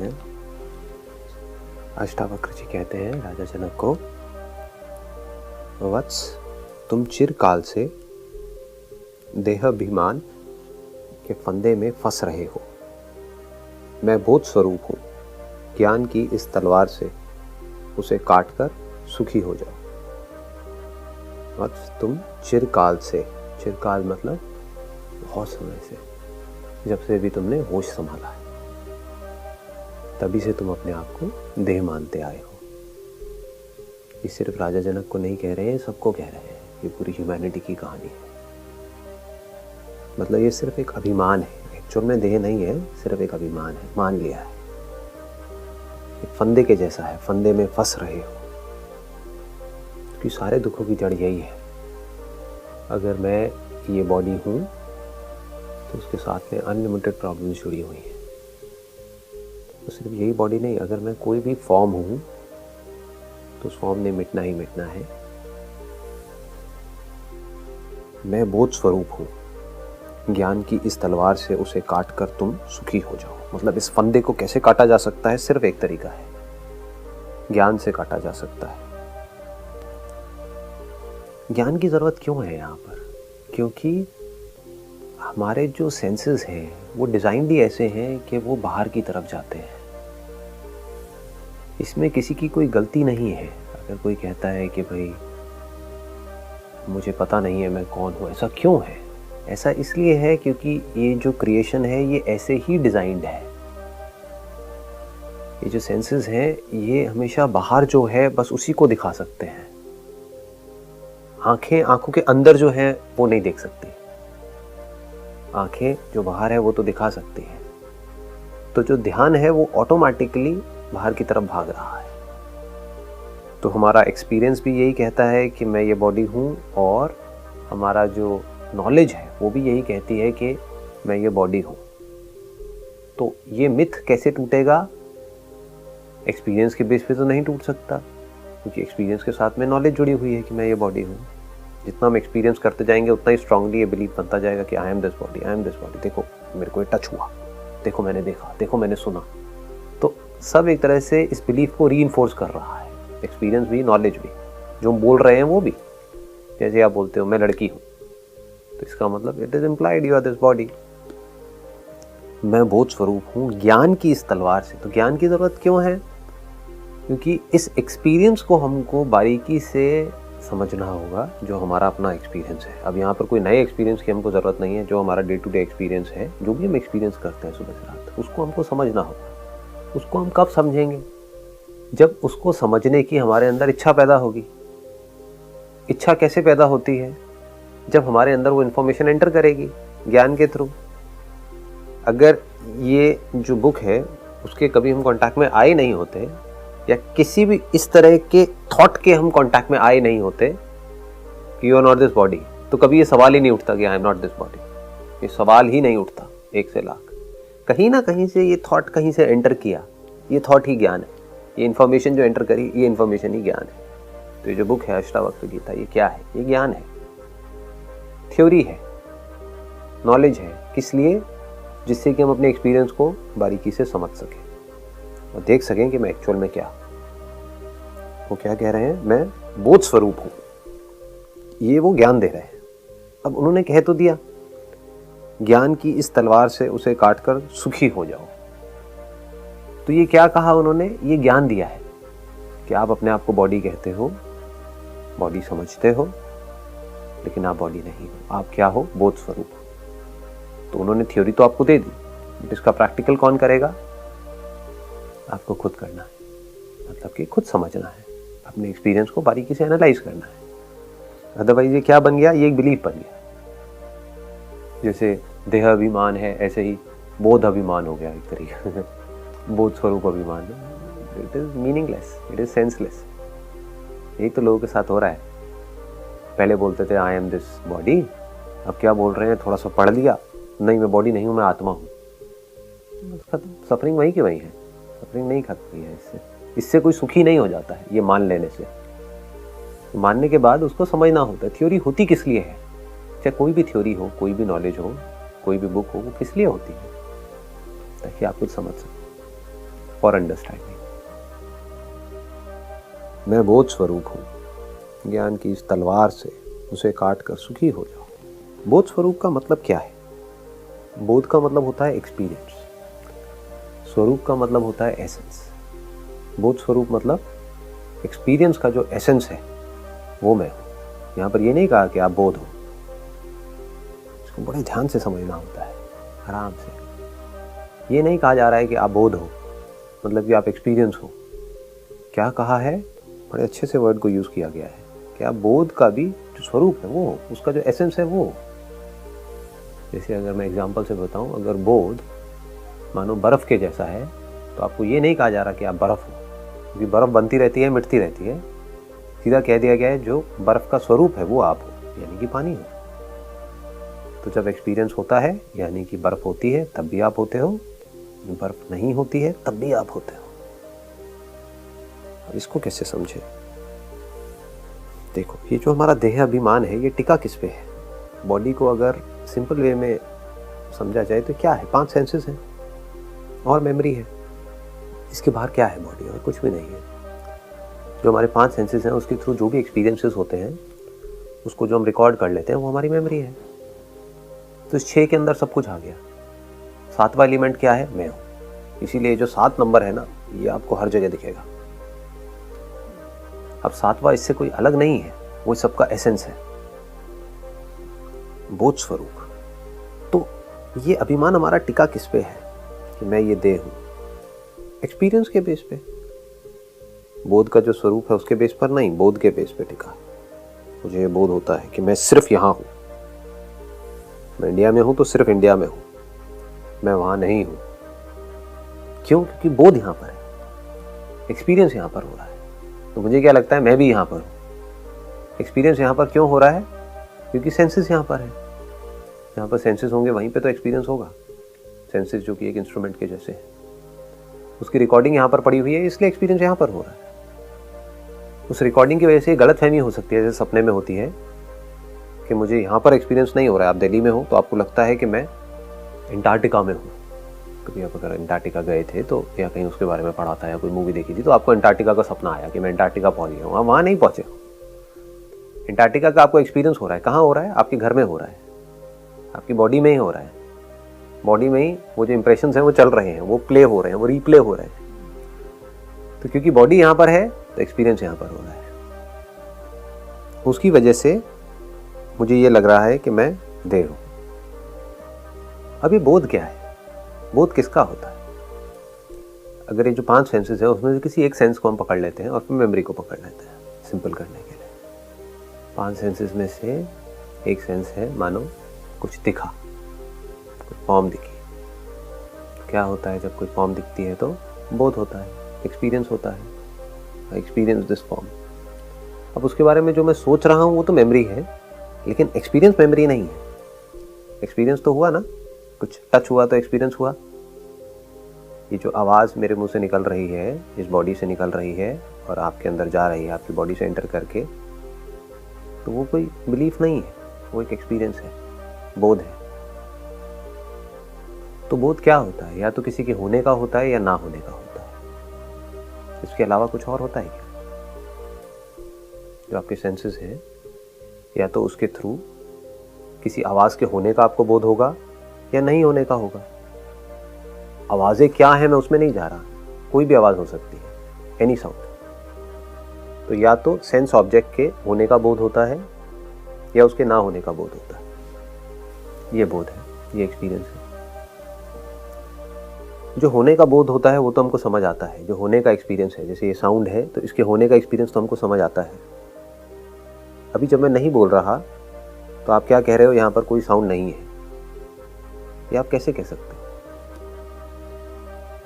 हैं। अष्टावक्र जी कहते हैं राजा जनक को, वत्स, तुम चिरकाल से देहाभिमान के फंदे में फंस रहे हो। मैं बोध स्वरूप हूँ, ज्ञान की इस तलवार से उसे काटकर सुखी हो जाओ। वत्स, तुम चिरकाल से, चिरकाल मतलब बहुत समय से, जब से भी तुमने होश संभाला है तभी से तुम अपने आप को देह मानते आए हो। ये सिर्फ राजा जनक को नहीं कह रहे हैं, सबको कह रहे हैं। ये पूरी ह्यूमैनिटी की कहानी है। मतलब ये सिर्फ एक अभिमान है, एक्चुअल में देह नहीं है, सिर्फ एक अभिमान है, मान लिया है। एक फंदे के जैसा है, फंदे में फंस रहे हो। क्योंकि सारे दुखों की जड़ यही है। अगर मैं ये बॉडी हूँ तो उसके साथ में अनलिमिटेड प्रॉब्लम्स जुड़ी हुई हैं। तो सिर्फ यही बॉडी नहीं, अगर मैं कोई भी फॉर्म हूँ तो उस फॉर्म ने मिटना ही मिटना है। मैं बोध स्वरूप हूँ, ज्ञान की इस तलवार से उसे काट कर तुम सुखी हो जाओ। मतलब इस फंदे को कैसे काटा जा सकता है? सिर्फ एक तरीका है, ज्ञान से काटा जा सकता है। ज्ञान की जरूरत क्यों है यहाँ पर? क्योंकि हमारे जो सेंसेस हैं वो डिजाइन भी ऐसे हैं कि वो बाहर की तरफ जाते हैं। इसमें किसी की कोई गलती नहीं है। अगर कोई कहता है कि भाई मुझे पता नहीं है मैं कौन हूँ, ऐसा क्यों है? ऐसा इसलिए है क्योंकि ये जो क्रिएशन है ये ऐसे ही डिजाइंड है। ये जो सेंसेस हैं ये हमेशा बाहर जो है बस उसी को दिखा सकते हैं। आंखें आंखों के अंदर जो है वो नहीं देख सकती। आंखें जो बाहर है वो तो दिखा सकती है। तो जो ध्यान है वो ऑटोमेटिकली बाहर की तरफ भाग रहा है। तो हमारा एक्सपीरियंस भी यही कहता है कि मैं ये बॉडी हूँ, और हमारा जो नॉलेज है वो भी यही कहती है कि मैं ये बॉडी हूँ। तो ये मिथ कैसे टूटेगा? एक्सपीरियंस के बेस पे तो नहीं टूट सकता, क्योंकि एक्सपीरियंस के साथ में नॉलेज जुड़ी हुई है कि मैं ये बॉडी हूँ। जितना हम एक्सपीरियंस करते जाएंगे उतना ही स्ट्रांगली ये बिलीव बनता जाएगा कि I M this body, I am this body. देखो मेरे को ये टच हुआ, देखो मैंने देखा, देखो मैंने सुना। तो सब एक तरह से इस बिलीफ को रीइंफोर्स कर रहा है, एक्सपीरियंस भी, नॉलेज भी। जो हम बोल रहे हैं वो भी, जैसे आप बोलते हो मैं लड़की हूँ, तो इसका मतलब it is implied you are this body. मैं बोध स्वरूप हूँ, ज्ञान की इस तलवार से। तो ज्ञान की जरूरत क्यों है? क्योंकि इस एक्सपीरियंस को हमको बारीकी से समझना होगा, जो हमारा अपना एक्सपीरियंस है। अब यहाँ पर कोई नए एक्सपीरियंस की हमको ज़रूरत नहीं है। जो हमारा डे टू डे एक्सपीरियंस है, जो भी हम एक्सपीरियंस करते हैं सुबह से रात, उसको हमको समझना होगा। उसको हम कब समझेंगे? जब उसको समझने की हमारे अंदर इच्छा पैदा होगी। इच्छा कैसे पैदा होती है? जब हमारे अंदर वो इन्फॉर्मेशन एंटर करेगी ज्ञान के थ्रू। अगर ये जो बुक है उसके कभी हम कांटेक्ट में आए नहीं होते, या किसी भी इस तरह के थॉट के हम कांटेक्ट में आए नहीं होते कि you are not this body, तो कभी ये सवाल ही नहीं उठता कि I am not this body. ये सवाल ही नहीं उठता 1 से लाख। कहीं ना कहीं से ये थॉट कहीं से एंटर किया, ये थॉट ही ज्ञान है। ये इन्फॉर्मेशन जो एंटर करी, ये इन्फॉर्मेशन ही ज्ञान है। तो ये जो बुक है अष्टावक्र गीता, ये क्या है? ये ज्ञान है, थ्योरी है, नॉलेज है। किस लिए? जिससे कि हम अपने एक्सपीरियंस को बारीकी से समझ सकें और देख सकें कि मैं एक्चुअल में क्या। वो क्या कह रहे हैं? मैं बोध स्वरूप हूं। ये वो ज्ञान दे रहे हैं। अब उन्होंने कह तो दिया, ज्ञान की इस तलवार से उसे काटकर सुखी हो जाओ। तो ये क्या कहा उन्होंने? ये ज्ञान दिया है कि आप अपने आप को बॉडी कहते हो, बॉडी समझते हो, लेकिन आप बॉडी नहीं हो। आप क्या हो? बोध स्वरूप। तो उन्होंने थ्योरी तो आपको दे दी, बट इसका प्रैक्टिकल कौन करेगा? आपको खुद करना है। मतलब कि खुद समझना है, अपने एक्सपीरियंस को बारीकी से एनालाइज करना है। अदरवाइज ये क्या बन गया? ये एक बिलीफ बन गया। जैसे देह अभिमान है, ऐसे ही बोध अभिमान हो गया एक तरीके बोध स्वरूप अभिमान। It is meaningless, it is senseless. यही तो लोगों के साथ हो रहा है। पहले बोलते थे आई एम दिस बॉडी, अब क्या बोल रहे हैं? थोड़ा सा पढ़ लिया, नहीं मैं बॉडी नहीं हूँ, मैं आत्मा हूँ। सफरिंग वही की वही है, सफरिंग नहीं खत्म हुई है। इससे कोई सुखी नहीं हो जाता है ये मान लेने से। मानने के बाद उसको समझना होता है थ्योरी होती किस लिए है। चाहे कोई भी थ्योरी हो, कोई भी नॉलेज हो, कोई भी बुक हो, वो किस लिए होती है? ताकि आप कुछ समझ सकें। For understanding. मैं बोध स्वरूप हूँ, ज्ञान की इस तलवार से उसे काट कर सुखी हो जाओ। बोध स्वरूप का मतलब क्या है? बोध का मतलब होता है एक्सपीरियंस, स्वरूप का मतलब होता है एसेंस। बोध स्वरूप मतलब एक्सपीरियंस का जो एसेंस है वो मैं हूँ। यहाँ पर ये नहीं कहा कि आप बोध हो, इसको बड़े ध्यान से समझना होता है, आराम से। ये नहीं कहा जा रहा है कि आप बोध हो मतलब कि आप एक्सपीरियंस हो। क्या कहा है? बड़े अच्छे से वर्ड को यूज़ किया गया है कि आप बोध का भी जो स्वरूप है वो, उसका जो एसेंस है वो। जैसे अगर मैं एग्जांपल से बताऊं, अगर बोध मानो बर्फ़ के जैसा है तो आपको ये नहीं कहा जा रहा कि आप बर्फ़ हो, क्योंकि बर्फ़ बनती रहती है, मिटती रहती है। सीधा कह दिया गया है जो बर्फ़ का स्वरूप है वो आप हो, यानी कि पानी हो। तो जब एक्सपीरियंस होता है यानी कि बर्फ़ होती है तब भी आप होते हो, बर्फ़ नहीं होती है तब भी आप होते हो। अब इसको कैसे समझे? देखो, ये जो हमारा देह अभिमान है ये टिका किस पे है? बॉडी को अगर सिंपल वे में समझा जाए तो क्या है? 5 सेंसेस हैं और मेमोरी है। इसके बाहर क्या है बॉडी? और कुछ भी नहीं है। जो हमारे 5 सेंसेस हैं उसके थ्रू जो भी एक्सपीरियंसेस होते हैं उसको जो हम रिकॉर्ड कर लेते हैं वो हमारी मेमोरी है। तो इस 6 के अंदर सब कुछ आ गया। 7वां एलिमेंट क्या है? मैं हूँ। इसीलिए जो 7 नंबर है ना, ये आपको हर जगह दिखेगा। अब 7वां इससे कोई अलग नहीं है, वो सबका एसेंस है, बोध स्वरूप। तो ये अभिमान हमारा टिका किस पे है कि मैं ये देह हूं? एक्सपीरियंस के बेस पे। बोध का जो स्वरूप है उसके बेस पर नहीं, बोध के बेस पे टिका। मुझे ये बोध होता है कि मैं सिर्फ यहां हूं, मैं इंडिया में हूं तो सिर्फ इंडिया में हूं, मैं वहां नहीं हूं। क्यों? क्योंकि बोध यहां पर है, एक्सपीरियंस यहां पर हो रहा है। तो मुझे क्या लगता है? मैं भी यहां पर हूं। एक्सपीरियंस यहां पर क्यों हो रहा है? क्योंकि सेंसेस यहां पर है। जहां पर सेंसेस होंगे वहीं पे तो एक्सपीरियंस होगा। सेंसेस जो कि एक इंस्ट्रूमेंट के जैसे है, उसकी रिकॉर्डिंग यहां पर पड़ी हुई है, इसलिए एक्सपीरियंस यहां पर हो रहा है। उस रिकॉर्डिंग की वजह से गलतफहमी हो सकती है, जैसे सपने में होती है कि मुझे यहाँ पर एक्सपीरियंस नहीं हो रहा है। आप दिल्ली में हो तो आपको लगता है कि मैं अंटार्कटिका में हूँ। कभी आप अगर अंटार्कटिका गए थे तो या कहीं उसके बारे में पढ़ा था या कोई मूवी देखी थी तो आपको अंटार्कटिका का सपना आया कि मैं अंटार्कटिका पहुँच गया हूँ। आप वहाँ नहीं पहुँचे हो। अंटार्कटिका का आपको एक्सपीरियंस हो रहा है। कहाँ हो रहा है? आपके घर में हो रहा है, आपकी बॉडी में ही हो रहा है। बॉडी में ही वो जो इंप्रेशंस हैं वो चल रहे हैं, वो प्ले हो रहे हैं, वो रीप्ले हो रहे हैं। तो क्योंकि बॉडी यहाँ पर है तो एक्सपीरियंस यहाँ पर हो रहा है। उसकी वजह से मुझे ये लग रहा है कि मैं देह हूं। अब ये बोध क्या है? बोध किसका होता है? अगर ये जो 5 सेंसेस है उसमें से किसी एक सेंस को हम पकड़ लेते हैं और फिर मेमोरी को पकड़ लेते हैं सिंपल करने के लिए। 5 सेंसेस में से एक सेंस है मानो कुछ दिखा, कुछ फॉर्म दिखी। क्या होता है जब कोई फॉर्म दिखती है? तो बोध होता है, एक्सपीरियंस होता है। Experience this form. अब उसके बारे में जो मैं सोच रहा हूँ वो तो मेमोरी है, लेकिन एक्सपीरियंस मेमोरी नहीं है। एक्सपीरियंस तो हुआ ना, कुछ टच हुआ तो एक्सपीरियंस हुआ। ये जो आवाज़ मेरे मुंह से निकल रही है, इस बॉडी से निकल रही है और आपके अंदर जा रही है, आपकी बॉडी से एंटर करके, तो वो कोई बिलीफ नहीं है, वो एक एक्सपीरियंस है, बोध है। तो बोध क्या होता है? या तो किसी के होने का होता है या ना होने का होता है। इसके अलावा कुछ और होता है क्या? जो आपके सेंसेस हैं, या तो उसके थ्रू किसी आवाज़ के होने का आपको बोध होगा या नहीं होने का होगा। आवाज़ें क्या है मैं उसमें नहीं जा रहा, कोई भी आवाज़ हो सकती है, एनी साउंड। तो या तो सेंस ऑब्जेक्ट के होने का बोध होता है या उसके ना होने का बोध होता है। ये बोध है, ये एक्सपीरियंस है। जो होने का बोध होता है वो तो हमको समझ आता है। जो होने का एक्सपीरियंस है, जैसे ये साउंड है तो इसके होने का एक्सपीरियंस तो हमको समझ आता है। अभी जब मैं नहीं बोल रहा तो आप क्या कह रहे हो? यहाँ पर कोई साउंड नहीं है। ये आप कैसे कह सकते हो?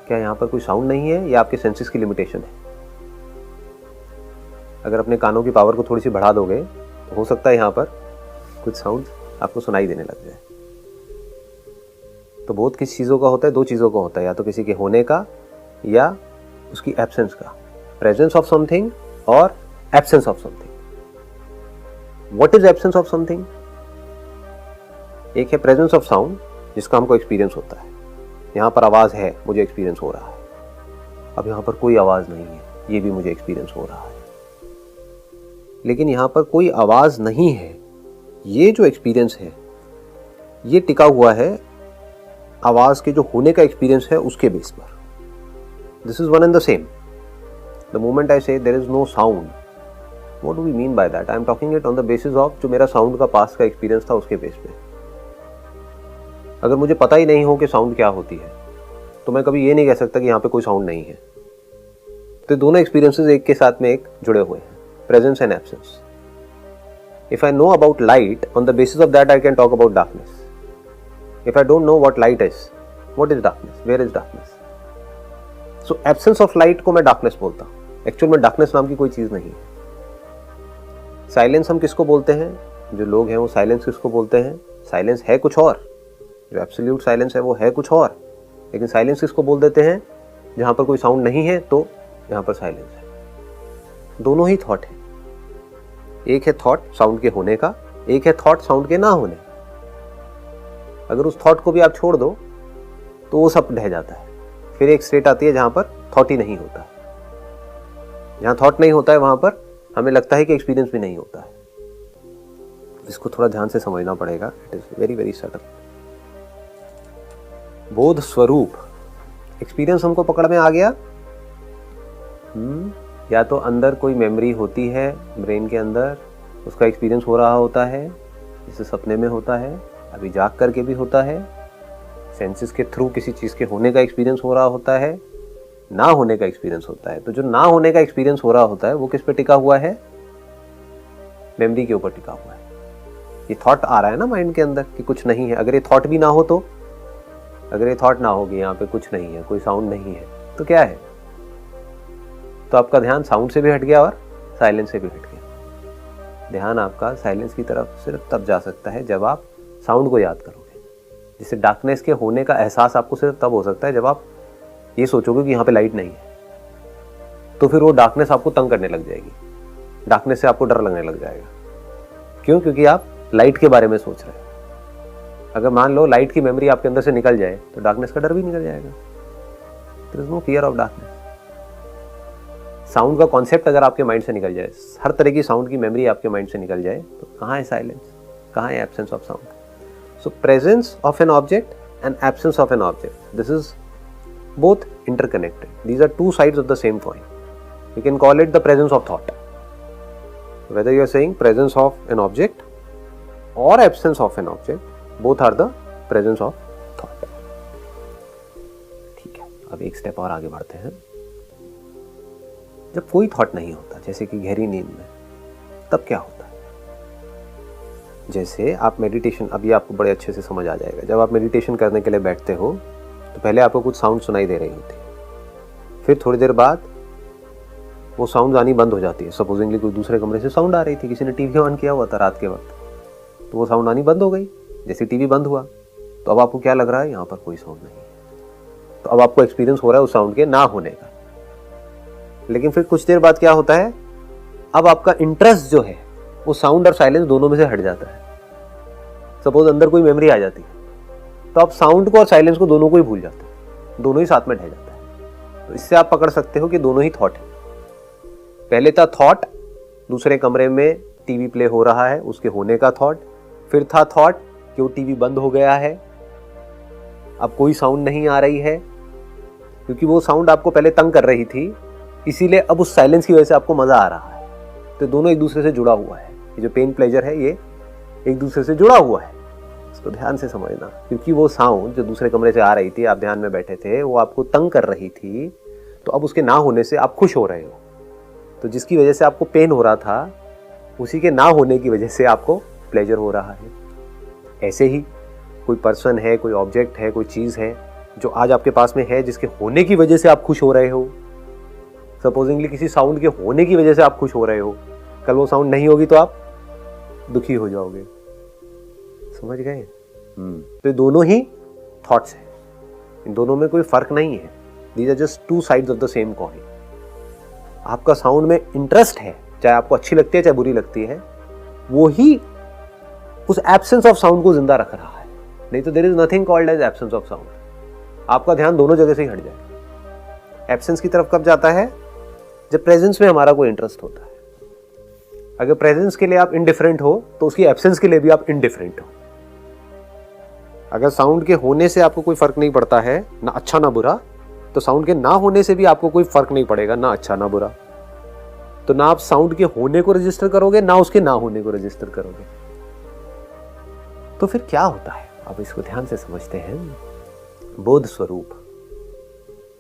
क्या यहाँ पर कोई साउंड नहीं है या आपके सेंसेस की लिमिटेशन है? अगर अपने कानों की पावर को थोड़ी सी बढ़ा दोगे तो हो सकता है यहाँ पर कुछ साउंड आपको सुनाई देने लग जाए। तो बोध किस चीज़ों का होता है? 2 चीज़ों का होता है, या तो किसी के होने का या उसकी एब्सेंस का। प्रेजेंस ऑफ समथिंग और absence of something. What is absence of something? एक है प्रेजेंस ऑफ साउंड, जिसका हमको एक्सपीरियंस होता है। यहाँ पर आवाज़ है, मुझे एक्सपीरियंस हो रहा है। अब यहाँ पर कोई आवाज़ नहीं है, ये भी मुझे एक्सपीरियंस हो रहा है। लेकिन यहाँ पर कोई आवाज़ नहीं है, ये जो एक्सपीरियंस है ये टिका हुआ है आवाज़ के जो होने का एक्सपीरियंस है उसके बेस पर। This is one and the same. The moment I say there is no sound, what do we mean by that? I am talking it on the basis of जो मेरा साउंड का past का experience था उसके base पे। अगर मुझे पता ही नहीं हो कि साउंड क्या होती है तो मैं कभी ये नहीं कह सकता कि यहाँ पे कोई साउंड नहीं है। तो दोनों एक्सपीरियंसेस एक के साथ में एक जुड़े हुए हैं, presence and absence. If I know about light, on the basis of that I can talk about darkness. If I don't know what light is, what is darkness? Where is darkness? So absence of light को मैं darkness बोलता हूँ। Actual में darkness नाम की कोई चीज़ नहीं है। Silence हम किसको बोलते हैं? जो लोग हैं वो silence किसको बोलते हैं? Silence है कुछ और, जो absolute silence है वो है कुछ और, लेकिन silence किसको बोल देते हैं? जहाँ पर कोई sound नहीं है तो यहाँ पर silence है। दोनों ही thought है। एक है थॉट साउंड के होने का, एक है थॉट साउंड के ना होने। अगर उस थॉट को भी आप छोड़ दो तो वो सब ढह जाता है। फिर एक स्टेट आती है जहां पर थॉट ही नहीं होता। जहां थॉट नहीं होता है वहां पर हमें लगता है कि एक्सपीरियंस भी नहीं होता है। इसको थोड़ा ध्यान से समझना पड़ेगा। It is very very subtle. बोध स्वरूप एक्सपीरियंस हमको पकड़ में आ गया। या तो अंदर कोई मेमोरी होती है ब्रेन के अंदर, उसका एक्सपीरियंस हो रहा होता है, जैसे सपने में होता है, अभी जाग करके भी होता है, सेंसेस के थ्रू किसी चीज़ के होने का एक्सपीरियंस हो रहा होता है, ना होने का एक्सपीरियंस होता है। तो जो ना होने का एक्सपीरियंस हो रहा होता है वो किस पे टिका हुआ है? मेमोरी के ऊपर टिका हुआ है। ये थॉट आ रहा है ना माइंड के अंदर कि कुछ नहीं है। अगर ये थॉट भी ना हो तो, अगर ये थॉट ना होगी यहाँ पे कुछ नहीं है, कोई साउंड नहीं है, तो क्या है? तो आपका ध्यान साउंड से भी हट गया और साइलेंस से भी हट गया। ध्यान आपका साइलेंस की तरफ सिर्फ तब जा सकता है जब आप साउंड को याद करोगे। जिससे डार्कनेस के होने का एहसास आपको सिर्फ तब हो सकता है जब आप ये सोचोगे कि यहाँ पे लाइट नहीं है। तो फिर वो डार्कनेस आपको तंग करने लग जाएगी, डार्कनेस से आपको डर लगने लग जाएगा। क्यों? क्योंकि आप लाइट के बारे में सोच रहे हो। अगर मान लो लाइट की मेमोरी आपके अंदर से निकल जाए तो डार्कनेस का डर भी निकल जाएगा। There is no fear of darkness. Sound का कॉन्सेप्ट अगर आपके माइंड से निकल जाए, हर तरह की साउंड की मेमोरी आपके माइंड से निकल जाए, तो कहाँ है साइलेंस, कहाँ है absence of sound? So presence of an object and absence of an object, this is both interconnected. These are two sides of the same coin. You can call it the presence of thought. Whether you are saying presence of an object or absence of an object, both are the presence of thought. ठीक है, अब एक step और आगे बढ़ते हैं। जब कोई थॉट नहीं होता, जैसे कि गहरी नींद में, तब क्या होता है? जैसे आप मेडिटेशन, अभी आपको बड़े अच्छे से समझ आ जाएगा। जब आप मेडिटेशन करने के लिए बैठते हो तो पहले आपको कुछ साउंड सुनाई दे रही होती है, फिर थोड़ी देर बाद वो साउंड आनी बंद हो जाती है। सपोजिंगली कोई दूसरे कमरे से साउंड आ रही थी, किसी ने टीवी ऑन किया हुआ था रात के वक्त, तो वो साउंड आनी बंद हो गई। जैसे टीवी बंद हुआ तो अब आपको क्या लग रहा है? यहाँ पर कोई साउंड नहीं है। तो अब आपको एक्सपीरियंस हो रहा है उस साउंड के ना होने का। लेकिन फिर कुछ देर बाद क्या होता है? अब आपका इंटरेस्ट जो है वो साउंड और साइलेंस दोनों में से हट जाता है। सपोज अंदर कोई मेमोरी आ जाती है तो आप साउंड को और साइलेंस को दोनों को ही भूल जाते हैं, दोनों ही साथ में ढह जाता है। तो इससे आप पकड़ सकते हो कि दोनों ही थॉट है। पहले था थॉट, दूसरे कमरे में टीवी प्ले हो रहा है, उसके होने का थॉट। फिर था थॉट कि वो टीवी बंद हो गया है, अब कोई साउंड नहीं आ रही है, क्योंकि वो साउंड आपको पहले तंग कर रही थी, इसीलिए अब उस साइलेंस की वजह से आपको मजा आ रहा है। तो दोनों एक दूसरे से जुड़ा हुआ है। ये जो पेन प्लेजर है ये एक दूसरे से जुड़ा हुआ है। इसको ध्यान से समझना, क्योंकि वो साउंड जो दूसरे कमरे से आ रही थी, आप ध्यान में बैठे थे, वो आपको तंग कर रही थी, तो अब उसके ना होने से आप खुश हो रहे हो। तो जिसकी वजह से आपको पेन हो रहा था, उसी के ना होने की वजह से आपको प्लेजर हो रहा है। ऐसे ही कोई पर्सन है, कोई ऑब्जेक्ट है, कोई चीज़ है जो आज आपके पास में है, जिसके होने की वजह से आप खुश हो रहे हो। सपोजिंगली किसी साउंड के होने की वजह से आप खुश हो रहे हो, कल वो साउंड नहीं होगी तो आप दुखी हो जाओगे। समझ गए? तो दोनों ही थॉट्स हैं, इन दोनों में कोई फर्क नहीं है। These are just two sides of the same coin. आपका साउंड में इंटरेस्ट है, चाहे आपको अच्छी लगती है चाहे बुरी लगती है, वो ही उस एब्सेंस ऑफ साउंड को जिंदा रख रहा है। नहीं तो there is nothing called as absence of sound. आपका ध्यान दोनों जगह से ही हट जाएगा। एब्सेंस की तरफ कब जाता है? जब प्रेजेंस में हमारा कोई इंटरेस्ट होता है। अगर प्रेजेंस के लिए आप इनडिफरेंट हो तो उसकी एब्सेंस के लिए भी आप इनडिफरेंट हो। अगर साउंड के होने से आपको कोई फर्क नहीं पड़ता है, ना अच्छा ना बुरा, तो साउंड के ना होने से भी आपको कोई फर्क नहीं पड़ेगा, ना अच्छा ना बुरा। तो ना आप साउंड के होने को रजिस्टर करोगे, ना उसके ना होने को रजिस्टर करोगे। तो फिर क्या होता है? अब इसको ध्यान से समझते हैं। बोध स्वरूप।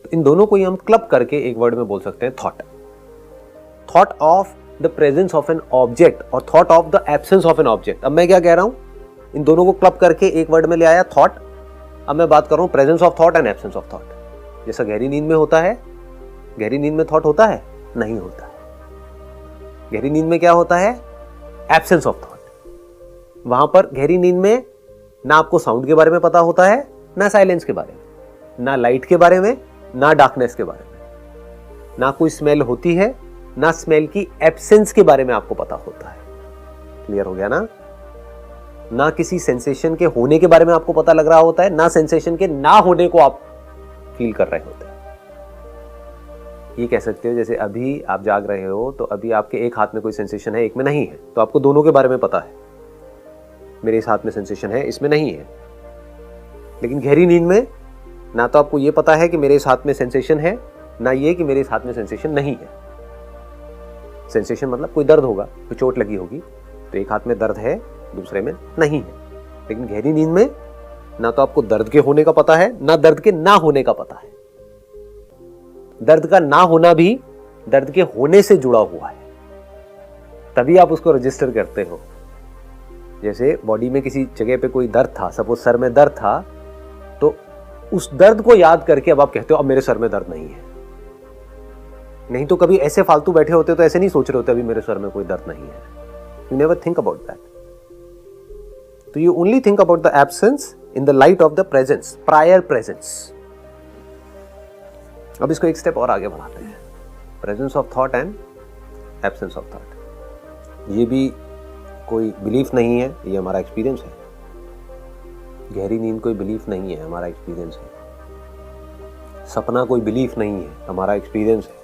तो इन दोनों को ही हम क्लब करके एक वर्ड में बोल सकते हैं, thought. Thought of the presence of an object और thought of the absence of an object. अब मैं क्या कह रहा हूं, इन दोनों को क्लब करके एक वर्ड में ले आया, थॉट। अब मैं बात कर रहा हूं presence of thought and absence of thought. जैसा गहरी नींद में होता है, गहरी नींद में थॉट होता है? नहीं होता है। गहरी नींद में क्या होता है? Absence of thought. वहां पर गहरी नींद में ना आपको साउंड के बारे में पता होता है, ना साइलेंस के बारे में, ना लाइट के बारे में, ना डार्कनेस के बारे में, ना कोई स्मेल होती है, ना स्मेल की एब्सेंस के बारे में आपको पता होता है। क्लियर हो गया ना? ना किसी सेंसेशन के होने के बारे में आपको पता लग रहा होता है, ना सेंसेशन के ना होने को आप फील कर रहे होते हैं। ये कह सकते हो जैसे अभी आप जाग रहे हो तो अभी आपके एक हाथ में कोई सेंसेशन है, एक में नहीं है, तो आपको दोनों के बारे में पता है। मेरे इस हाथ में सेंसेशन है, इसमें नहीं है। लेकिन गहरी नींद में ना तो आपको ये पता है कि मेरे इस हाथ में सेंसेशन है, ना ये कि मेरे इस हाथ में सेंसेशन नहीं है। सेंसेशन मतलब कोई दर्द होगा, कोई चोट लगी होगी, तो एक हाथ में दर्द है, दूसरे में नहीं है। लेकिन गहरी नींद में ना तो आपको दर्द के होने का पता है, ना दर्द के ना होने का पता है। दर्द का ना होना भी दर्द के होने से जुड़ा हुआ है, तभी आप उसको रजिस्टर करते हो। जैसे बॉडी में किसी जगह पे कोई दर्द था, सपोज सर में दर्द था, तो उस दर्द को याद करके अब आप कहते हो अब मेरे सर में दर्द नहीं है। नहीं तो कभी ऐसे फालतू बैठे होते तो ऐसे नहीं सोच रहे होते अभी मेरे सर में कोई दर्द नहीं है। You never think about that. तो you only think about the absence in the light of the presence, prior presence. अब इसको एक स्टेप और आगे बढ़ाते हैं, presence of thought and absence of thought. ये भी कोई बिलीफ नहीं है, ये हमारा एक्सपीरियंस है। गहरी नींद कोई बिलीफ नहीं है, हमारा एक्सपीरियंस है। सपना कोई बिलीफ नहीं है, हमारा एक्सपीरियंस है।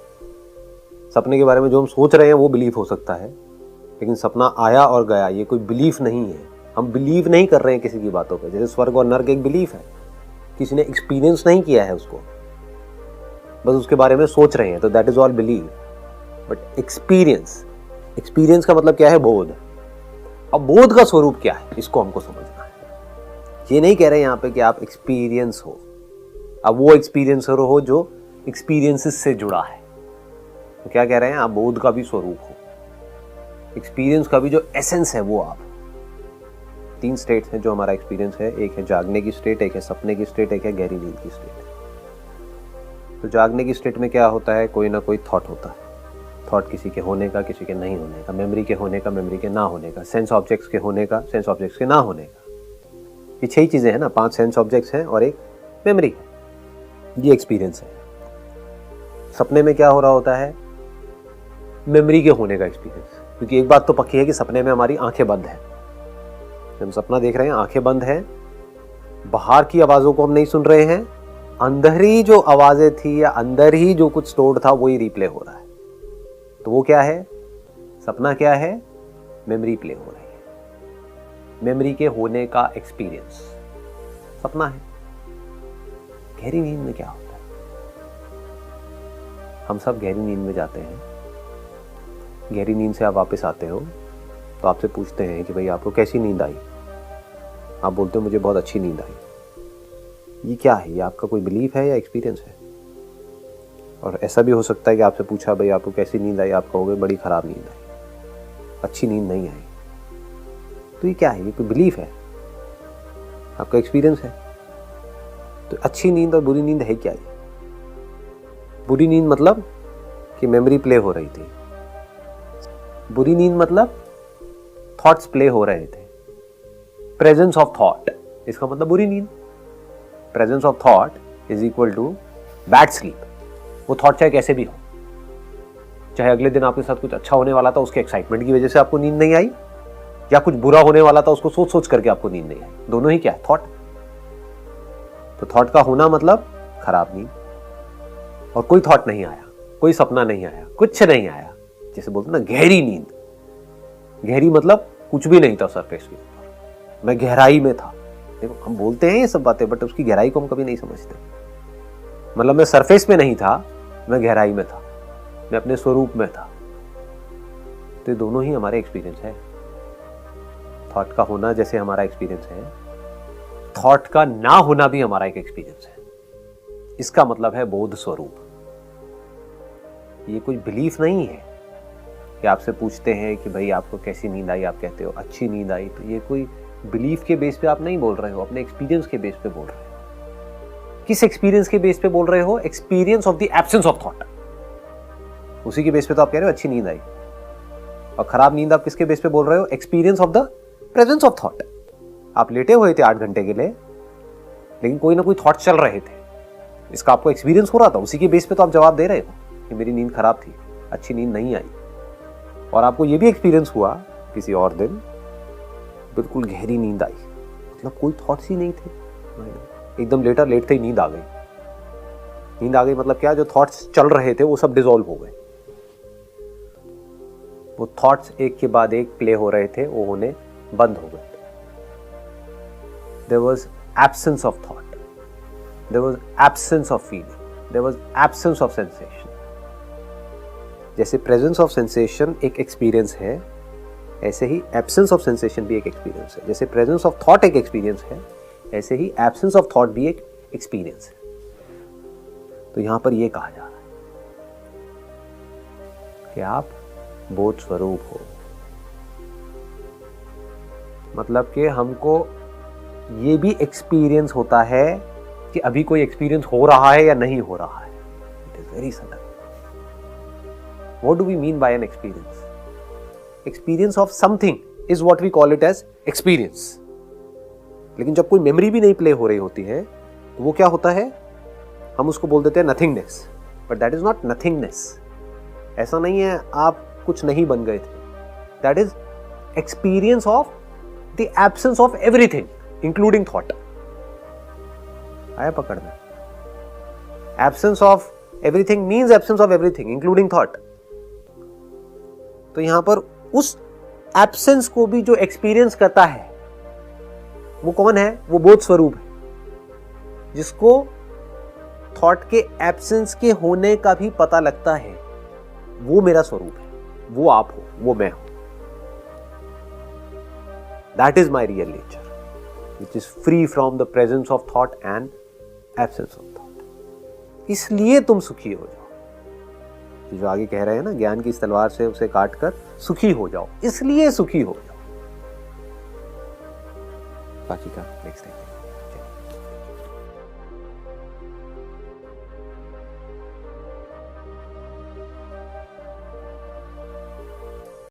सपने के बारे में जो हम सोच रहे हैं वो बिलीफ हो सकता है, लेकिन सपना आया और गया ये कोई बिलीफ नहीं है। हम बिलीव नहीं कर रहे हैं किसी की बातों पे। जैसे स्वर्ग और नर्क एक बिलीफ है, किसी ने एक्सपीरियंस नहीं किया है उसको, बस उसके बारे में सोच रहे हैं, तो that is all believe. But experience, experience का मतलब क्या है? बोध। अब बोध का स्वरूप क्या है, इसको हमको समझना है। ये नहीं कह रहे यहाँ पे कि आप एक्सपीरियंस हो, अब वो एक्सपीरियंसर हो जो एक्सपीरियंसेस से जुड़ा है। तो क्या कह रहे हैं? आप बोध का भी स्वरूप हो, एक्सपीरियंस का भी जो एसेंस है वो आप। तीन स्टेट्स हैं जो हमारा एक्सपीरियंस है, एक है जागने की स्टेट, एक है सपने की स्टेट, एक है गहरी नींद की स्टेट। तो जागने की स्टेट में क्या होता है? कोई ना कोई थॉट होता है। थॉट किसी के होने का, किसी के नहीं होने का, मेमोरी के होने का, मेमोरी के ना होने का, सेंस ऑब्जेक्ट्स के होने का, सेंस ऑब्जेक्ट्स के ना होने का। ये 6 चीजें हैं ना, 5 सेंस ऑब्जेक्ट्स हैं और एक मेमोरी है। ये एक्सपीरियंस है। सपने में क्या हो रहा होता है? मेमोरी के होने का एक्सपीरियंस। क्योंकि एक बात तो पक्की है कि सपने में हमारी आंखें बंद हैं। हम सपना देख रहे हैं, आंखें बंद हैं, बाहर की आवाजों को हम नहीं सुन रहे हैं, अंदर ही जो आवाजें थी या अंदर ही जो कुछ स्टोर्ड था वही रिप्ले हो रहा है। तो वो क्या है? सपना क्या है? मेमोरी प्ले हो रही है, मेमोरी के होने का एक्सपीरियंस सपना है। गहरी नींद में क्या होता है? हम सब गहरी नींद में जाते हैं। गहरी नींद से आप वापस आते हो तो आपसे पूछते हैं कि भाई आपको कैसी नींद आई? आप बोलते हो मुझे बहुत अच्छी नींद आई। ये क्या है? ये आपका कोई बिलीफ है या एक्सपीरियंस है? और ऐसा भी हो सकता है कि आपसे पूछा भाई आपको कैसी नींद आई, आप कहोगे बड़ी खराब नींद आई, अच्छी नींद नहीं आई। तो ये क्या है? ये कोई बिलीफ है, आपका एक्सपीरियंस है। तो अच्छी नींद और बुरी नींद है क्या? ये बुरी नींद मतलब कि मेमोरी प्ले हो रही थी, बुरी नींद मतलब थॉट्स प्ले हो रहे थे। प्रेजेंस ऑफ थॉट, इसका मतलब बुरी नींद। Presence of thought is equal to bad sleep. वो थॉट चाहे कैसे भी हो, चाहे अगले दिन आपके साथ कुछ अच्छा होने वाला था, उसके एक्साइटमेंट की वजह से आपको नींद नहीं आई, या कुछ बुरा होने वाला था, उसको सोच सोच करके आपको नींद नहीं आई। दोनों ही क्या है? थॉट। तो थॉट का होना मतलब खराब नींद, और कोई थॉट नहीं आया, कोई सपना नहीं आया, कुछ नहीं आया, जैसे बोलते ना गहरी नींद। गहरी मतलब कुछ भी नहीं था सरफेस के ऊपर, मैं गहराई में था। देखो हम बोलते हैं ये सब बातें, बट उसकी गहराई को हम कभी नहीं समझते। मतलब मैं सरफेस में नहीं था, मैं गहराई में था, मैं अपने स्वरूप में था। तो ये दोनों ही हमारे एक्सपीरियंस है। थॉट का होना जैसे हमारा एक्सपीरियंस है, थॉट का ना होना भी हमारा एक एक्सपीरियंस है। इसका मतलब है बोध स्वरूप। ये कोई बिलीफ नहीं है कि आपसे पूछते हैं कि भाई आपको कैसी नींद आई, आप कहते हो अच्छी नींद आई। तो ये कोई बिलीफ के बेस पे आप नहीं बोल रहे हो, अपने एक्सपीरियंस के बेस पे बोल रहे हो। किस एक्सपीरियंस के बेस पे बोल रहे हो? Experience of the absence of thought. उसी के बेस पे तो आप कह रहे हो अच्छी नींद आई। और खराब नींद आप किसके बेस पे बोल रहे हो? Experience of the presence of thought. आप लेटे हुए थे 8 घंटे के लिए, लेकिन कोई ना कोई थॉट चल रहे थे, इसका आपको एक्सपीरियंस हो रहा था। उसी के बेस पे तो आप जवाब दे रहे हो कि मेरी नींद खराब थी, अच्छी नींद नहीं आई। और आपको यह भी एक्सपीरियंस हुआ किसी और दिन, बिल्कुल गहरी नींद आई, मतलब कोई थॉट्स ही नहीं थे, एकदम लेटते ही नींद आ गई। नींद आ गई मतलब क्या? जो थॉट्स चल रहे थे वो सब डिसॉल्व हो गए। वो थॉट्स एक के बाद एक प्ले हो रहे थे, वो होने बंद हो गए। There was absence of thought, there was absence of feeling, there was absence of sensation. जैसे presence of sensation एक experience है, ऐसे ही absence of sensation भी एक experience है। जैसे presence of thought एक experience है, ऐसे ही absence of thought भी एक experience है। तो यहां पर यह कहा जा रहा है कि आप बोध स्वरूप हो। मतलब कि हमको ये भी एक्सपीरियंस होता है कि अभी कोई एक्सपीरियंस हो रहा है या नहीं हो रहा है। It is very sudden. What do we mean by an experience? Experience of something is what we call it as experience. लेकिन जब कोई मेमोरी भी नहीं प्ले हो रही होती है तो वो क्या होता है? हम उसको बोल देते हैं nothingness. But that is not nothingness. ऐसा नहीं है आप कुछ नहीं बन गए थे। That is experience of the absence of everything including thought. आया पकड़ में? Absence of everything means absence of everything including thought. तो यहां पर उस एब्सेंस को भी जो एक्सपीरियंस करता है वो कौन है? वो बोध स्वरूप है, जिसको थॉट के एब्सेंस के होने का भी पता लगता है। वो मेरा स्वरूप है, वो आप हो, वो मैं हूं। That is my real nature which is free from the presence of thought and absence of thought। इसलिए तुम सुखी हो जाओ। जो आगे कह रहे हैं ना, ज्ञान की इस तलवार से उसे काट कर सुखी हो जाओ, इसलिए सुखी हो जाओ। बाकी का नेक्स्ट टाइम।